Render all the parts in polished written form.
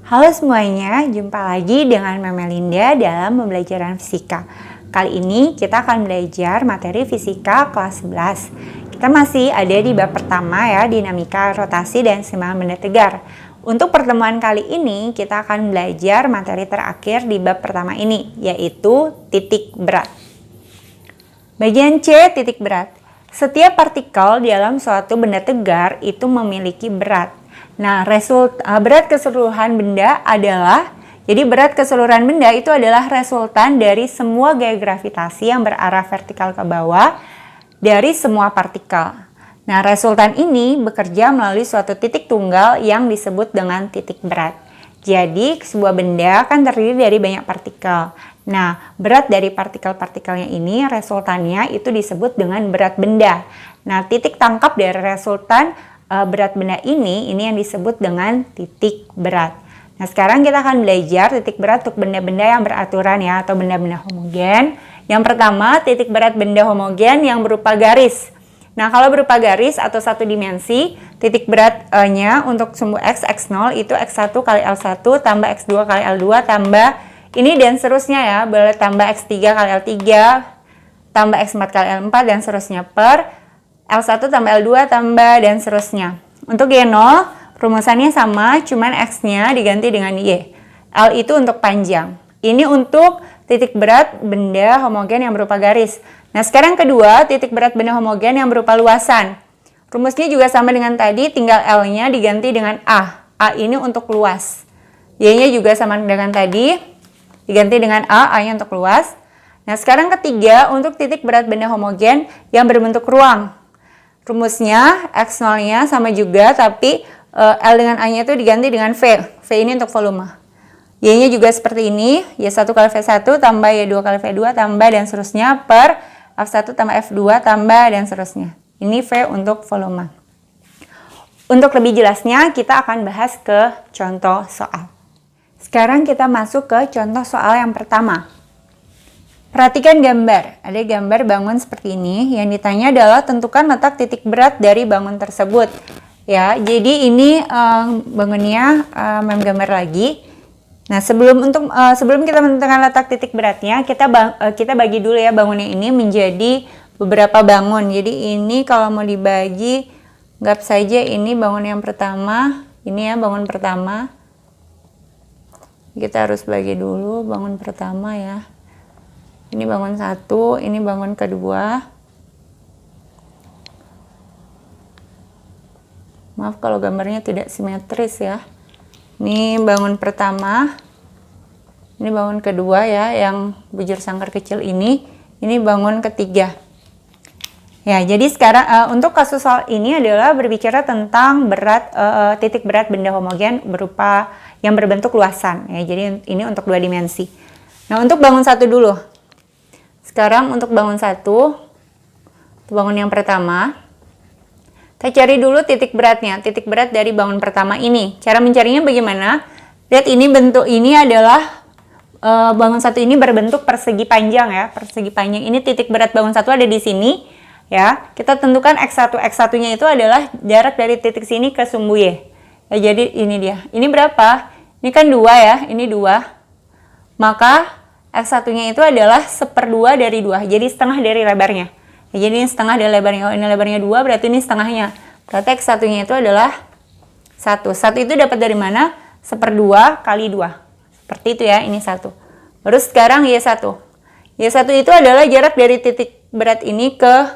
Halo semuanya, jumpa lagi dengan Memelinda dalam pembelajaran fisika. Kali ini kita akan belajar materi fisika kelas 11. Kita masih ada di bab pertama ya, dinamika, rotasi, dan keseimbangan benda tegar. Untuk pertemuan kali ini kita akan belajar materi terakhir di bab pertama ini, yaitu titik berat. Bagian C, titik berat. Setiap partikel di dalam suatu benda tegar itu memiliki berat. Nah, berat keseluruhan benda adalah, jadi berat keseluruhan benda itu adalah resultan dari semua gaya gravitasi yang berarah vertikal ke bawah dari semua partikel. Nah, resultan ini bekerja melalui suatu titik tunggal yang disebut dengan titik berat. Jadi, sebuah benda kan terdiri dari banyak partikel. Nah, berat dari partikel-partikelnya ini resultannya itu disebut dengan berat benda. Nah, titik tangkap dari resultan berat benda ini yang disebut dengan titik berat. Nah, sekarang kita akan belajar titik berat untuk benda-benda yang beraturan ya, atau benda-benda homogen. Yang pertama, titik berat benda homogen yang berupa garis. Nah, kalau berupa garis atau satu dimensi, titik beratnya untuk sumbu X, X0 itu X1 kali L1 tambah X2 kali L2 tambah ini dan seterusnya ya, boleh tambah X3 kali L3 tambah X4 kali L4 dan seterusnya per L1 tambah L2 tambah dan seterusnya. Untuk Y0, rumusannya sama, cuman X-nya diganti dengan Y. L itu untuk panjang. Ini untuk titik berat benda homogen yang berupa garis. Nah, sekarang kedua, titik berat benda homogen yang berupa luasan. Rumusnya juga sama dengan tadi, tinggal L-nya diganti dengan A. A ini untuk luas. Y-nya juga sama dengan tadi, diganti dengan A, A-nya untuk luas. Nah, sekarang ketiga, untuk titik berat benda homogen yang berbentuk ruang. Rumusnya X0-nya sama juga, tapi L dengan A-nya itu diganti dengan V. V ini untuk volume. Y-nya juga seperti ini, Y1 kali V1 tambah Y2 kali V2 tambah dan seterusnya per F1 tambah F2 tambah dan seterusnya. Ini V untuk volume. Untuk lebih jelasnya, kita akan bahas ke contoh soal. Sekarang kita masuk ke contoh soal yang pertama. Perhatikan gambar. Ada gambar bangun seperti ini. Yang ditanya adalah tentukan letak titik berat dari bangun tersebut. Ya, jadi ini bangunnya gambar lagi. Nah, sebelum kita menentukan letak titik beratnya, kita bagi dulu ya bangunnya ini menjadi beberapa bangun. Jadi ini kalau mau dibagi, anggap saja ini bangun yang pertama. Ini ya bangun pertama. Kita harus bagi dulu bangun pertama ya. Ini bangun satu, ini bangun kedua. Maaf kalau gambarnya tidak simetris ya. Ini bangun pertama. Ini bangun kedua ya, yang bujur sangkar kecil ini. Ini bangun ketiga. Ya, jadi sekarang untuk kasus soal ini adalah berbicara tentang titik berat benda homogen berupa yang berbentuk luasan. Ya, jadi ini untuk dua dimensi. Nah, untuk bangun satu dulu. Sekarang untuk bangun satu, bangun yang pertama, kita cari dulu titik beratnya, titik berat dari bangun pertama ini. Cara mencarinya bagaimana? Lihat ini bentuk ini adalah bangun satu ini berbentuk persegi panjang ya, persegi panjang. Ini titik berat bangun satu ada di sini ya. Kita tentukan X1, X1-nya itu adalah jarak dari titik sini ke sumbu Y. Ya, jadi ini dia. Ini berapa? Ini kan 2 ya, ini 2. Maka X1-nya itu adalah 1/2 dari 2, jadi setengah dari lebarnya. Ya, jadi ini setengah dari lebarnya. Kalau ini lebarnya 2, berarti ini setengahnya. Berarti X1-nya itu adalah 1. 1 itu dapat dari mana? 1/2 kali 2. Seperti itu ya, ini 1. Baru sekarang Y1. Y1 itu adalah jarak dari titik berat ini ke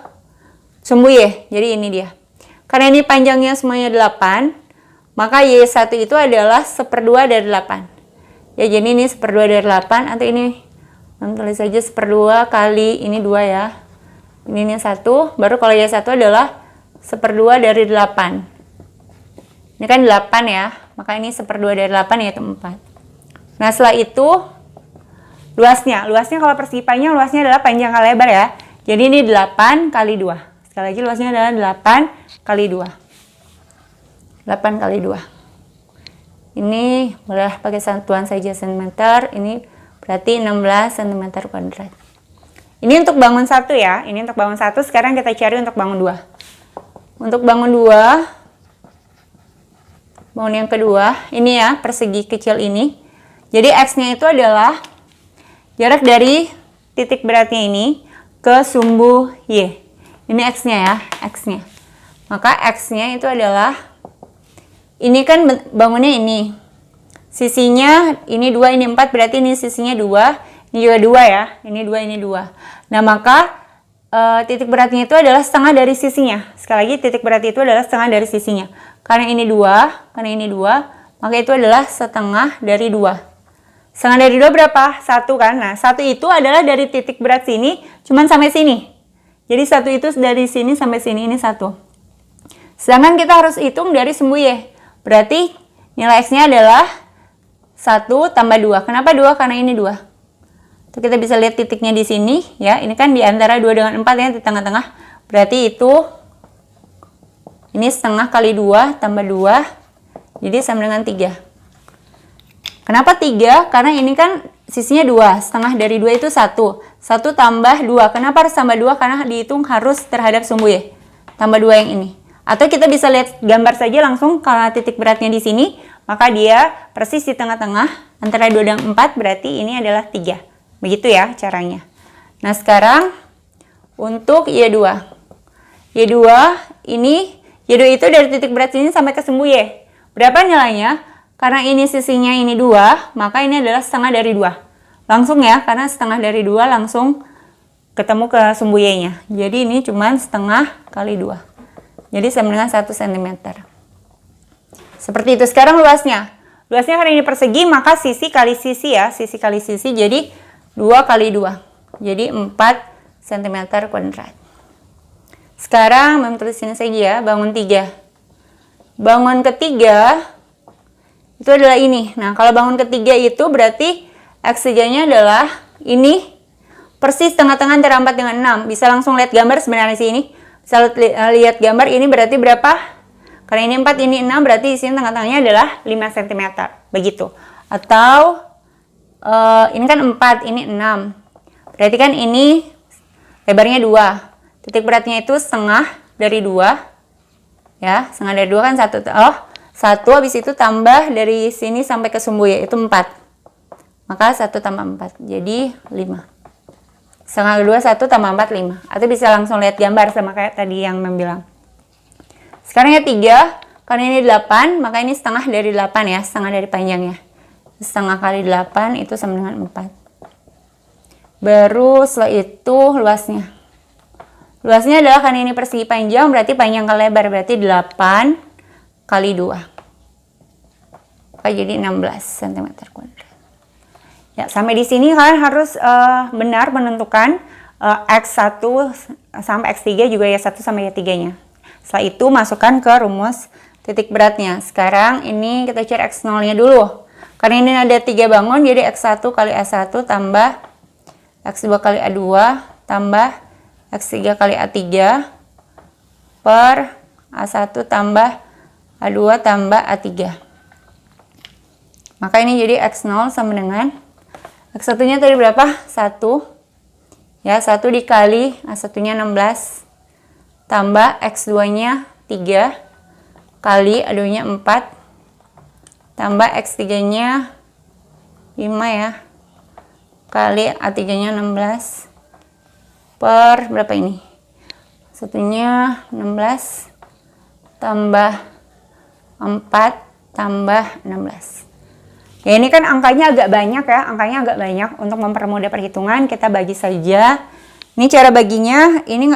sumbu Y. Jadi ini dia. Karena ini panjangnya semuanya 8, maka Y1 itu adalah 1/2 dari 8. Ya, jadi ini 1/2 dari 8, atau ini tulis saja 1/2 kali ini 2 ya. Ini 1, baru kalau Y1 adalah 1/2 dari 8. Ini kan 8 ya, maka ini 1/2 dari 8 yaitu 4. Nah, setelah itu luasnya kalau persegi panjang, luasnya adalah panjang kali lebar ya. Jadi ini 8 kali 2. Sekali lagi luasnya adalah 8 kali 2. 8 kali 2. Ini boleh pakai satuan saja cm, ini berarti 16 cm kuadrat. Ini untuk bangun satu ya, ini untuk bangun satu. Sekarang kita cari untuk bangun 2. Untuk bangun 2, bangun yang kedua, ini ya, persegi kecil ini. Jadi X-nya itu adalah jarak dari titik beratnya ini ke sumbu Y. Ini X-nya ya, X-nya. Maka X-nya itu adalah, ini kan bangunnya ini. Sisinya ini 2, ini 4, berarti ini sisinya 2. Ini juga 2 ya, ini 2, ini 2. Nah, maka titik beratnya itu adalah setengah dari sisinya. Sekali lagi, titik berat itu adalah setengah dari sisinya. Karena ini 2, maka itu adalah setengah dari 2. Setengah dari 2 berapa? 1 kan? Nah, 1 itu adalah dari titik berat sini, cuman sampai sini. Jadi 1 itu dari sini sampai sini, ini 1. Sedangkan kita harus hitung dari sumbu Y. Berarti nilai X-nya adalah 1 tambah 2. Kenapa 2? Karena ini 2. Itu kita bisa lihat titiknya di sini ya. Ini kan di antara 2 dengan 4 ya, di tengah-tengah. Berarti itu ini setengah kali 2 tambah 2. Jadi sama dengan 3. Kenapa 3? Karena ini kan sisinya 2. Setengah dari 2 itu 1. 1 tambah 2. Kenapa harus tambah 2? Karena dihitung harus terhadap sumbu Y. Tambah 2 yang ini. Atau kita bisa lihat gambar saja langsung, karena titik beratnya di sini, maka dia persis di tengah-tengah antara 2 dan 4, berarti ini adalah 3. Begitu ya caranya. Nah, sekarang untuk Y2. Y2 ini, Y2 itu dari titik berat sini sampai ke sumbu Y. Berapa nilainya? Karena ini sisinya ini 2, maka ini adalah setengah dari 2. Langsung ya, karena setengah dari 2 langsung ketemu ke sumbu Y-nya. Jadi ini cuma setengah kali 2. Jadi sama dengan 1 cm. Seperti itu. Sekarang luasnya. Luasnya karena ini persegi, maka sisi kali sisi ya. Sisi kali sisi, jadi 2 kali 2. Jadi 4 cm kuadrat. Sekarang Mem tulis sini saja ya, bangun 3. Bangun ketiga itu adalah ini. Nah, kalau bangun ketiga itu berarti X3-nya adalah ini persis tengah-tengah antara 4 dengan 6. Bisa langsung lihat gambar sebenarnya sih ini. Bisa lihat gambar ini berarti berapa? Karena ini 4, ini 6, berarti di sini tengah-tengahnya adalah 5 cm. Begitu. Atau ini kan 4, ini 6. Berarti kan ini lebarnya 2. Titik beratnya itu setengah dari 2. Ya, setengah dari 2 kan 1. Oh, 1 habis itu tambah dari sini sampai ke sumbu Y, itu 4. Maka 1 tambah 4, jadi 5. Setengah kedua 1 tambah 4, 5. Atau bisa langsung lihat gambar sama kayak tadi yang membilang. Sekarang ya 3, karena ini 8, maka ini setengah dari 8 ya, setengah dari panjangnya. Setengah kali 8 itu sama dengan 4. Baru setelah itu luasnya. Luasnya adalah karena ini persegi panjang, berarti panjang kali lebar, berarti 8 kali 2. Maka jadi 16 cm kuadrat. Ya, sampai di sini kalian harus benar menentukan X1 sampai X3 juga ya 1 sampai Y3-nya. Setelah itu masukkan ke rumus titik beratnya. Sekarang ini kita cari X0-nya dulu. Karena ini ada 3 bangun, jadi X1 kali A1 tambah X2 kali A2 tambah X3 kali A3 per A1 tambah A2 tambah A3. Maka ini jadi X0 sama dengan X1-nya tadi berapa? 1. Ya, 1 dikali A1-nya 16 tambah X2-nya 3 kali A2-nya 4 tambah X3-nya 5 ya. Kali A3-nya 16 per berapa ini? Satunya 16 tambah 4 tambah 16. Ya, ini kan angkanya agak banyak ya, angkanya agak banyak. Untuk mempermudah perhitungan, kita bagi saja. Ini cara baginya, ini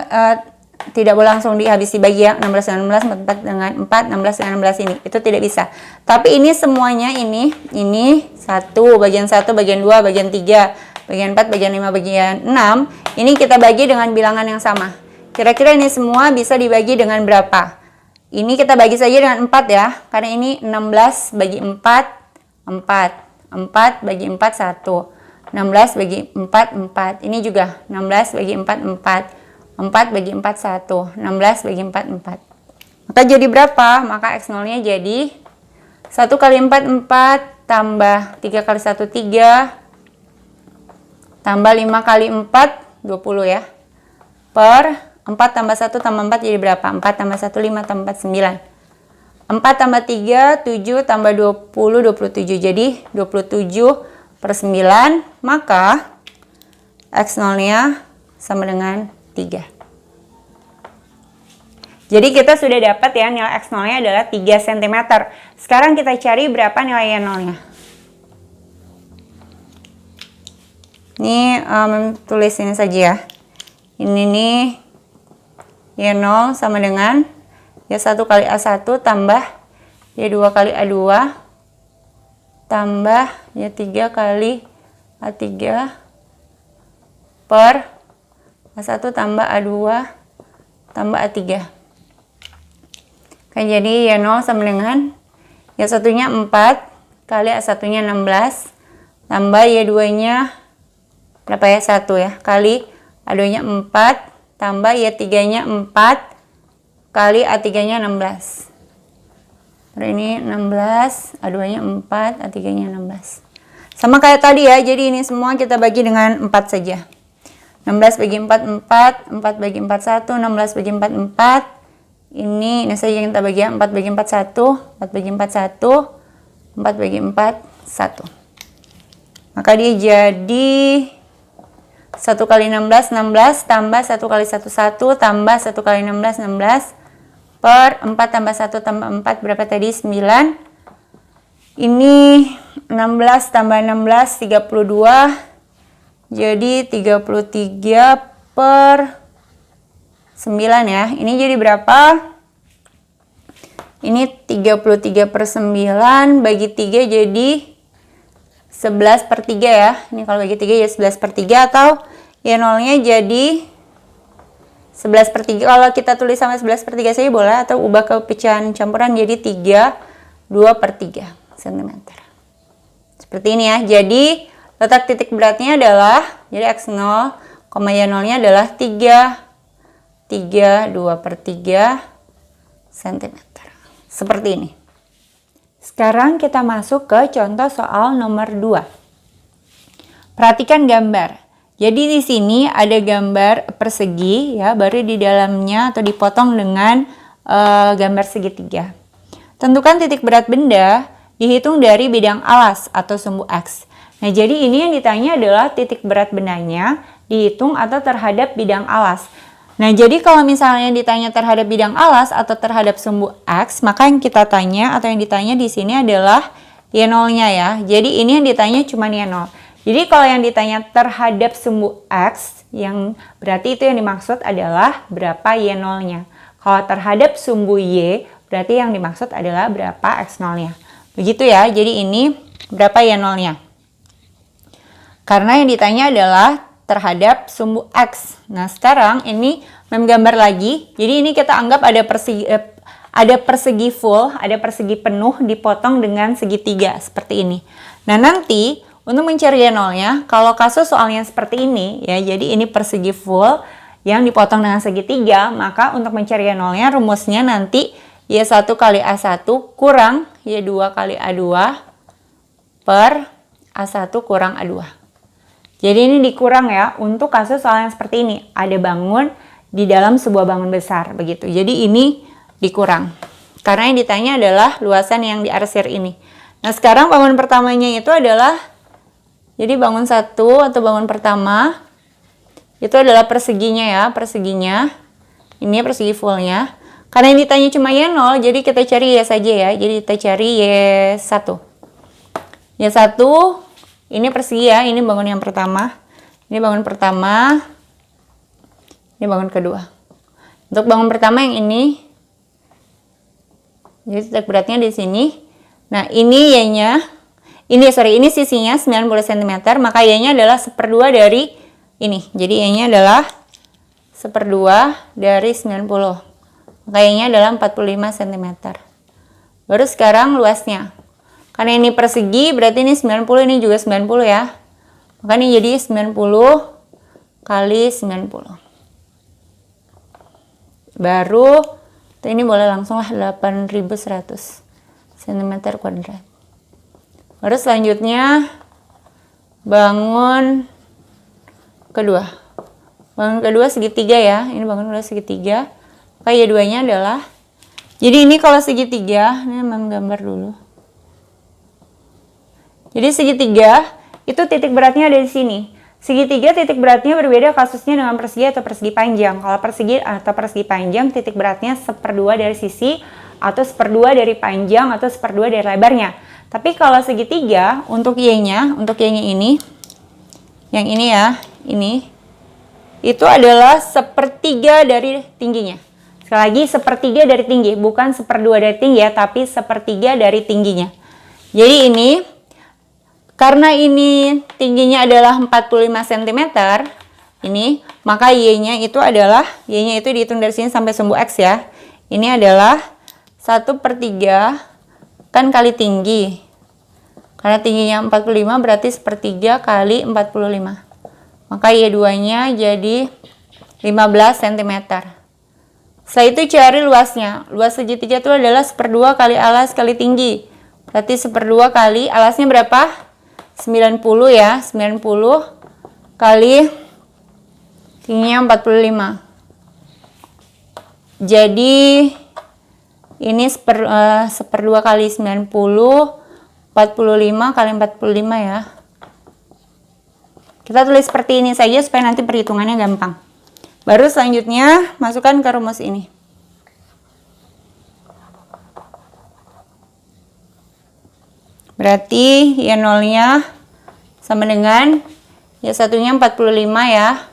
tidak boleh langsung habis dibagi ya, 16 dengan 16, 4 dengan 4, 16 dengan 16 ini. Itu tidak bisa. Tapi ini semuanya ini 1, bagian 1, bagian 2, bagian 3, bagian 4, bagian 5, bagian 6. Ini kita bagi dengan bilangan yang sama. Kira-kira ini semua bisa dibagi dengan berapa? Ini kita bagi saja dengan 4 ya, karena ini 16 bagi 4, 4 bagi 4 1, 16 bagi 4 4, ini juga 16 bagi 4 4, 4 bagi 4 1, 16 bagi 4 4. Maka jadi berapa? Maka X0 nya jadi 1 kali 4 4 tambah 3 kali 1 3 tambah 5 kali 4 20 ya, per 4 tambah 1 tambah 4 jadi berapa? 4 tambah 1 5 tambah 4 9. 4 tambah 3, 7 tambah 20, 27. Jadi 27/9, maka X0-nya sama dengan 3. Jadi kita sudah dapat ya nilai X0-nya adalah 3 cm. Sekarang kita cari berapa nilai Y0-nya. Ini tulis ini saja ya. Ini nih Y0 sama dengan Y1 kali A1 tambah Y2 kali A2 tambah Y3 kali A3 per A1 tambah A2 tambah A3. Oke, jadi Y0 sama dengan Y1-nya 4 kali A1-nya 16 tambah Y2-nya berapa ya? 1 ya, kali A2-nya 4 tambah Y3-nya 4 kali A3-nya 16. Ini 16, A2-nya 4, A3-nya 16. Sama kayak tadi ya, jadi ini semua kita bagi dengan 4 saja. 16 bagi 4, 4. 4 bagi 4, 1. 16 bagi 4, 4. Ini saja yang kita bagi ya. 4 bagi 4, 1. 4 bagi 4, 1. 4 bagi 4, 1. Maka dia jadi 1 kali 16, 16. Tambah 1 kali 1, 1. Tambah 1 kali 16, 16. Per 4 tambah 1 tambah 4 berapa tadi? 9. Ini 16 tambah 16 32. Jadi 33 per 9 ya. Ini jadi berapa? Ini 33 per 9 bagi 3 jadi 11 per 3 ya. Ini kalau bagi 3 ya 11 per 3 atau Y0-nya jadi 11 per 3, kalau kita tulis sama 11 per 3 saja boleh, atau ubah ke pecahan campuran jadi 2 per 3 cm. Seperti ini ya. Jadi letak titik beratnya adalah, jadi X0, Y0-nya adalah 2 per 3 cm. Seperti ini. Sekarang kita masuk ke contoh soal nomor 2. Perhatikan gambar. Jadi di sini ada gambar persegi ya, baru di dalamnya atau dipotong dengan gambar segitiga. Tentukan titik berat benda dihitung dari bidang alas atau sumbu X. Nah, jadi ini yang ditanya adalah titik berat bendanya dihitung atau terhadap bidang alas. Nah, jadi kalau misalnya ditanya terhadap bidang alas atau terhadap sumbu X, maka yang kita tanya atau yang ditanya di sini adalah Y0-nya ya. Jadi ini yang ditanya cuma Y0. Jadi kalau yang ditanya terhadap sumbu X, yang berarti itu yang dimaksud adalah berapa Y0-nya. Kalau terhadap sumbu Y, berarti yang dimaksud adalah berapa X0-nya. Begitu ya, jadi ini berapa Y0-nya. Karena yang ditanya adalah terhadap sumbu X. Nah, sekarang ini menggambar lagi. Jadi ini kita anggap ada persegi full, ada persegi penuh dipotong dengan segitiga seperti ini. Nah, nanti untuk mencari Y0-nya, kalau kasus soalnya seperti ini ya, jadi ini persegi full yang dipotong dengan segitiga, maka untuk mencari Y0-nya rumusnya nanti Y1 kali A1 kurang Y2 kali A2 per A1 kurang A2. Jadi ini dikurang ya untuk kasus soal yang seperti ini. Ada bangun di dalam sebuah bangun besar begitu. Jadi ini dikurang. Karena yang ditanya adalah luasan yang diarsir ini. Nah, sekarang bangun pertamanya itu adalah, jadi bangun 1 atau bangun pertama itu adalah perseginya ya, perseginya. Ini persegi fullnya. Karena yang ditanya cuma Y0, jadi kita cari Y saja ya. Jadi kita cari Y1. Y1 ini persegi ya, ini bangun yang pertama. Ini bangun pertama. Ini bangun kedua. Untuk bangun pertama yang ini, jadi titik beratnya di sini. Nah, ini Y-nya, ini sisinya 90 cm, maka Y-nya adalah 1/2 dari ini. Jadi Y-nya adalah 1/2 dari 90. Maka Y-nya adalah 45 cm. Baru sekarang luasnya. Karena ini persegi, berarti ini 90, ini juga 90 ya. Maka ini jadi 90 kali 90. Baru, ini boleh langsung lah 8.100 cm². Baru selanjutnya bangun kedua. Bangun kedua segitiga ya. Ini bangun kedua segitiga. Maka Y2-nya adalah Jadi ini kalau segitiga, ini menggambar dulu. Jadi segitiga itu titik beratnya ada di sini. Segitiga titik beratnya berbeda kasusnya dengan persegi atau persegi panjang. Kalau persegi atau persegi panjang titik beratnya 1/2 dari sisi atau 1/2 dari panjang atau 1/2 dari lebarnya. Tapi kalau segitiga untuk Y-nya, ini, yang ini ya, ini itu adalah 1/3 dari tingginya. Sekali lagi 1/3 dari tinggi, bukan 1/2 dari tinggi ya, tapi 1/3 dari tingginya. Jadi ini, karena ini tingginya adalah 45 cm, ini, maka Y-nya itu dihitung dari sini sampai sumbu X ya. Ini adalah 1/3 kan kali tinggi. Karena tingginya 45 berarti 1/3 kali 45. Maka Y2-nya jadi 15 cm. Setelah itu cari luasnya. Luas segitiga itu adalah 1/2 kali alas kali tinggi. Berarti 1/2 kali alasnya berapa? 90 ya. 90 kali tingginya 45. Jadi ini 1/2 kali 90, 45 kali 45 ya. Kita tulis seperti ini saja supaya nanti perhitungannya gampang. Baru selanjutnya masukkan ke rumus ini. Berarti Y nolnya sama dengan Y satunya 45 ya.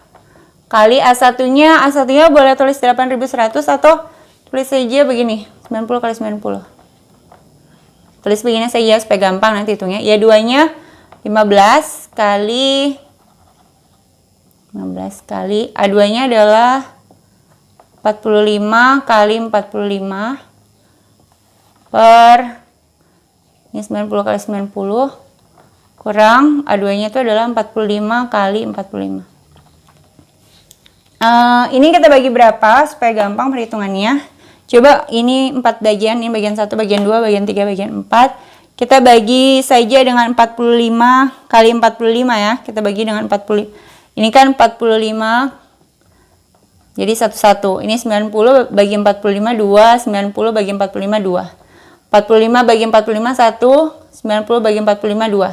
Kali A1-nya boleh tulis 8100 atau tulis saja begini, 90 kali 90. Tulis begini saja supaya gampang nanti hitungnya. Y2-nya 15 kali A2-nya adalah 45 kali 45 per ini 90 kali 90 kurang A2-nya itu adalah 45 kali 45. Ini kita bagi berapa supaya gampang perhitungannya. Coba ini 4 bagian, ini bagian 1, bagian 2, bagian 3, bagian 4. Kita bagi saja dengan 45 kali 45 ya. Kita bagi dengan 40. Ini kan 45. Jadi 1 ini 90 bagi 45 2, 90 bagi 45 2. 45 bagi 45 1, 90 bagi 45 2.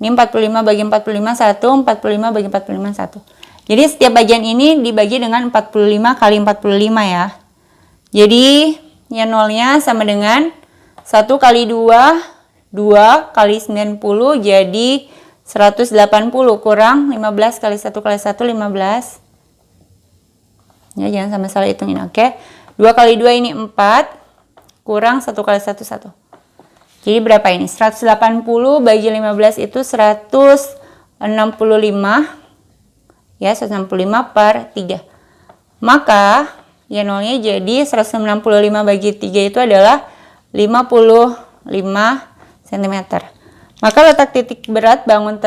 Ini 45 bagi 45 1, 45 bagi 45 1. Jadi setiap bagian ini dibagi dengan 45 kali 45 ya. Jadi Y nolnya sama dengan 1 kali 2, 2 kali 90 jadi 180 kurang 15 kali 1 kali 1 15. Ya, jangan sampai salah hitungin, oke. 2 kali 2 ini 4 kurang 1 kali 1 1. Jadi berapa ini? 180 bagi 15 itu 165. Ya, 165 per 3. Maka Y nolnya jadi 165 bagi 3 itu adalah 55 cm. Maka letak titik berat bangun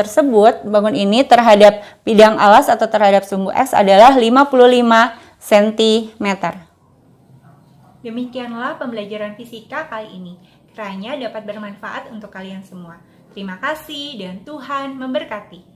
ini terhadap bidang alas atau terhadap sumbu X adalah 55 cm. Demikianlah pembelajaran fisika kali ini. Kiranya dapat bermanfaat untuk kalian semua. Terima kasih dan Tuhan memberkati.